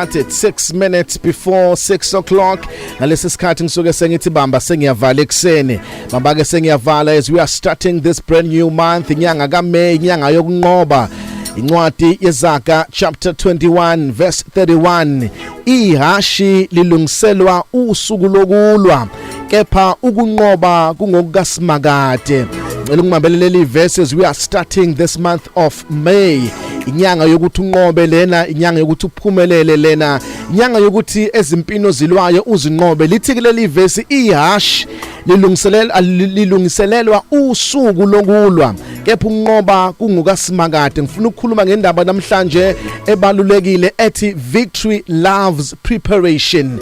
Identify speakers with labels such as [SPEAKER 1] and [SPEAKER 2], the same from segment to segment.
[SPEAKER 1] At 6 minutes before 6 o'clock. Ngalesi sikhathi ngisuke sengithi bamba sengiyavala ekseni. Bamba ke sengiyavala as we are starting this brand new month. Inyanga kaMay, inyanga yokunqoba. Incwadi yeZaga chapter 21 verse 31. Ihashi lilungiselwa usuku lokulwa. Kepha ukunqoba kungokukaSimakade. Elungimabeleleli verses we are starting this month of May. Inyanga yokuthi unqobe lena, inyanga yokuthi uphumelele lena, inyanga yokuthi ezimpino zilwayo uzinqobe. Lithi kuleli verse ihash lilungiselelwa usuku lokulwa, kepha unqoba kungokaSimakade. Ngifuna ukukhuluma ngendaba namhlanje ebalulekile ethi victory loves preparation.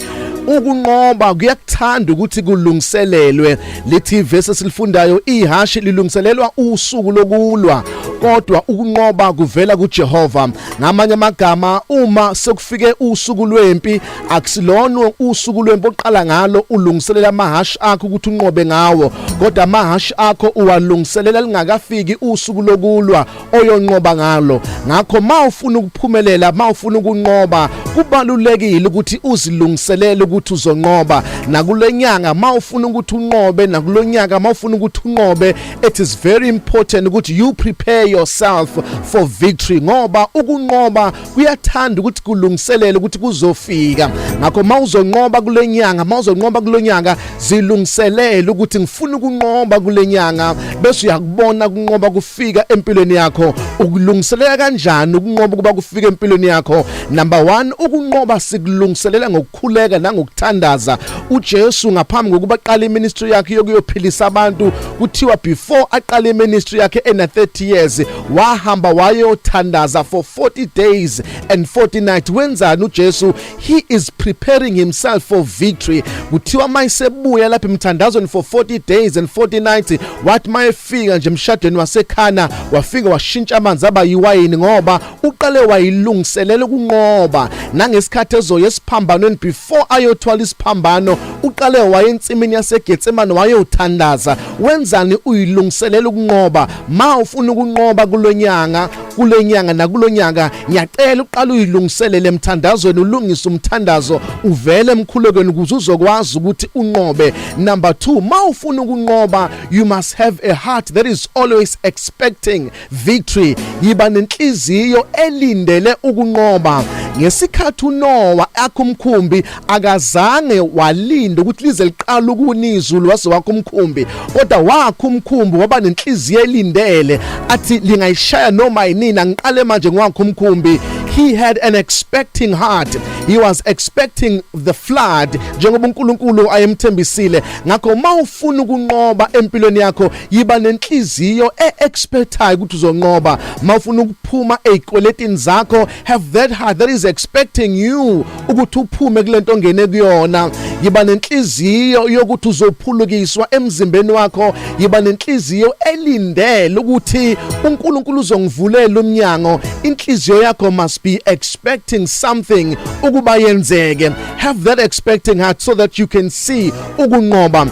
[SPEAKER 1] Ukunqoba kuyakuthanda ukuthi kulungiselelwe. Lithi verse silifundayo ihashi lilungiselelwa usuku lokulwa, kodwa ukunqoba kuvela kuJehova. Ngamanye amagama, uma sekufike usuku lwempi, akusilona usuku lwempi oqala ngalo ulungiselela amahashi akho ukuthi unqobe ngawo, kodwa amahashi akho uwalungiselela lingakafiki usuku lokulwa oyonqoba ngalo. Ngakho mawufuna ukuphumelela, mawufuna ukunqoba, kubalulekile ukuthi uzilungiselele ukuthi uzonqoba. Nakulenyanga mawufuna ukuthi unqobe, nakulonyaka mawufuna ukuthi unqobe, it is very important ukuthi you prepare yourself for victory, ngoba ukunqoba kuyathanda ukuthi kulungiselele ukuthi kuzofika. Ngakho mawuzonqoba kulenyanga, mawuzonqoba kulonyaka, zilungiselele ukuthi ngifuna ukunqoba kulenyanga, bese uyakubona ukunqoba kufika empilweni yakho. Ukulungiselela kanjani ukunqoba kuba kufika empilweni yakho? Number 1, ukunqoba sikulungiselela ngokukhuleka nangokuthandaza. uJesu ngaphambi kokuba aqale iministry yakhe yokuyophilisa abantu, kuthiwa before aqale iministry yakhe ena 30 years, wahamba wayothandaza for 40 days and 40 nights. Wenzani uJesu? He is preparing himself for victory. Kuthiwa mayisebuya lapha emthandazweni for 40 days and 40 nights, wathi mayefika nje emshadweni waseKhana, wafika washintsha amanzi aba yiwayini, ngoba uqale wayilungiselela ukunqoba. Nangesikhathi ezoya esiphambanweni, before ayothwala isiphambano, uqale wayensimini yaseGetsemane wayothandaza. Wenzani? Uyilungiselela ukunqoba. Ma ufuna ukunqoba kulenyanga nakulonyaka, ngiyacela uqala uyilungiselele emthandazweni, ulungise umthandazo, uvele emkhulekweni ukuze uzokwazi ukuthi unqobe. Number 2, ma ufuna ukunqoba, you must have a heart that is always expecting victory. Yiba nenhliziyo elindele ukunqoba. Ngesikhathi uNoah akha umkhumbi, akazange walinda ukuthi lize liqala ukuna izulu wase wakha umkhumbi, kodwa wakha umkhumbi waba nenhliziyo elindele, athi lingayishaya noma yinini, ngiqale manje ngwakha umkhumbi. He had an expecting heart. He was expecting the flood, njengoba uNkulunkulu ayemthembisile. Ngakho mawufuna ukunqoba empilweni yakho, yiba nenhliziyo expectayo ukuthi uzonqoba. Mawufuna ukuphuma ezikweletini zakho, have that heart that is expecting you ukuthi uphume kulento ongene kuyona. Yiba nenhliziyo yokuthi uzophulukiswa emzimbeni wakho. Yiba nenhliziyo elindele ukuthi uNkulunkulu uzongivulela umnyango. Inhliziyo yakho must be expecting something ukuba yenzeke. Have that expecting heart so that you can see ukunqoba.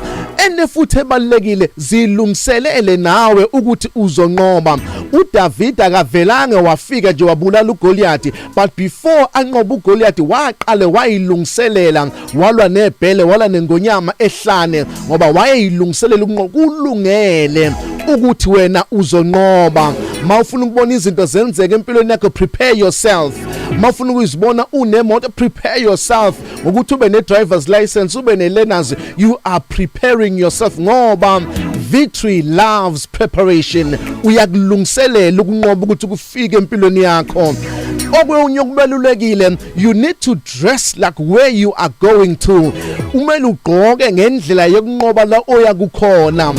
[SPEAKER 1] Futhi ebalekile, zilungiselele nawe ukuthi uzonqoba. uDavid akavelanga wafika nje wabulala uGoliath, but before anqoba uGoliath waqale wayilungiselela, walwa nebhele, walwa nengonyama ehlane, ngoba wayeyilungiselela ukunqoba. Kulungele ukuthi wena uzonqoba. Mawufuna ukubona izinto zenzeka empilweni yakho, prepare yourself. Mawufuna ukuzibona unemoto, prepare yourself ngokuthi ube ne-driver's license, ube ne-learners. You are preparing yourself, ngoba victory loves preparation. Uyakulungiselela ukunqoba ukuthi kufike empilweni yakho. Okunye okubalulekile, you need to dress like where you are going to. Umele ugqoke ngendlela yokunqoba la oya kukhona.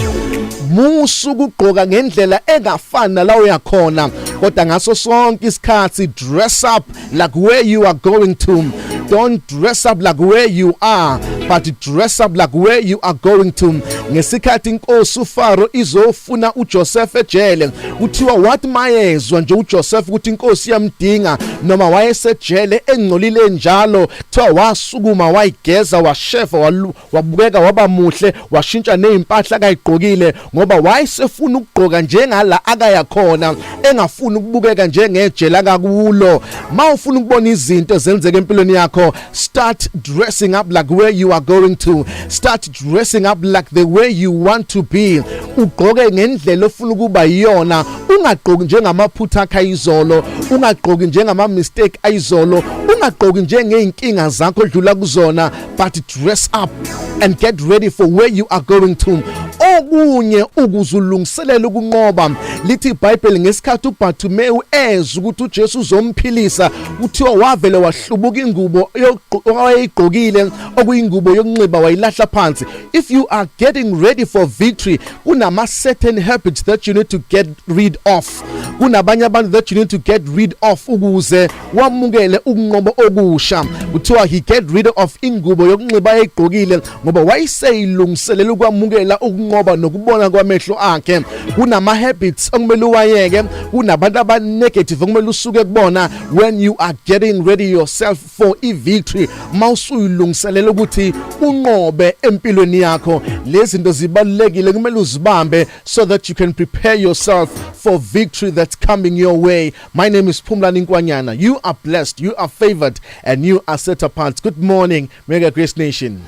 [SPEAKER 1] Musu ukugqoka ngendlela engafana la uyakhona, kodwa ngaso sonke isikhathi dress up like where you are going to. Don't dress up like where you are. but dress up like where you are going to. Ngesikhathi inkosi uFaro izofuna uJoseph ejele, kuthiwa wathi mayezwa nje uJoseph ukuthi inkosi yamdinga noma wayesejele engcolile njalo, kuthiwa wasukuma wayigeza washefa wabukeka waba muhle washintsha nezimpahla akayigqokile ngoba wayesefuna ukugqoka njengala akaya khona, engafuni ukubukeka njengejele akakulo. Mawufuna ukubona izinto ezenzeka empilweni yakho, start dressing up like where you are going to. Start dressing up like the way you want to be. Ugqoke ngendlela ofuna ukuba yiyona, ungagqoki njengamaphutha akayizolo, ungagqoki njengama mistake ayizolo, ungagqoki njengeinkinga zakho odlula kuzona, but dress up and get ready for where you are going to. Okunye ukuzulungiselela ukunqoba, lithi iBhayibheli ngesikhathi uBartimaeus ezwe ukuthi uJesu uzomphilisa, kuthiwa wavele wahlubuka ingubo ayigqokile okuyingubo yokunxiba wayilahla phansi. If you are getting ready for victory, kunama certain habits that you need to get rid of. Kunabanye abantu that you need to get rid of ukuze wamukele ukunqoba okusha. Kuthiwa he get rid of ingubo yokunxiba ayigqokile ngoba wayeseyilungiselela ukwamukela ukunqoba nokubona kwamehlo akhe. Kunama habits okumele uwayeke, kunabantu aba negative okumele usuke kubona when you are getting ready yourself for a victory. Mawusuyilungiselela ukuthi unqobe empilweni yakho, lezi zinto zibalekile kumele uzibambe so that you can prepare yourself for victory that's coming your way. My name is Phumlani Nkwanyana. You are blessed, you are favored, and you are set apart. Good morning, Mega Grace Nation.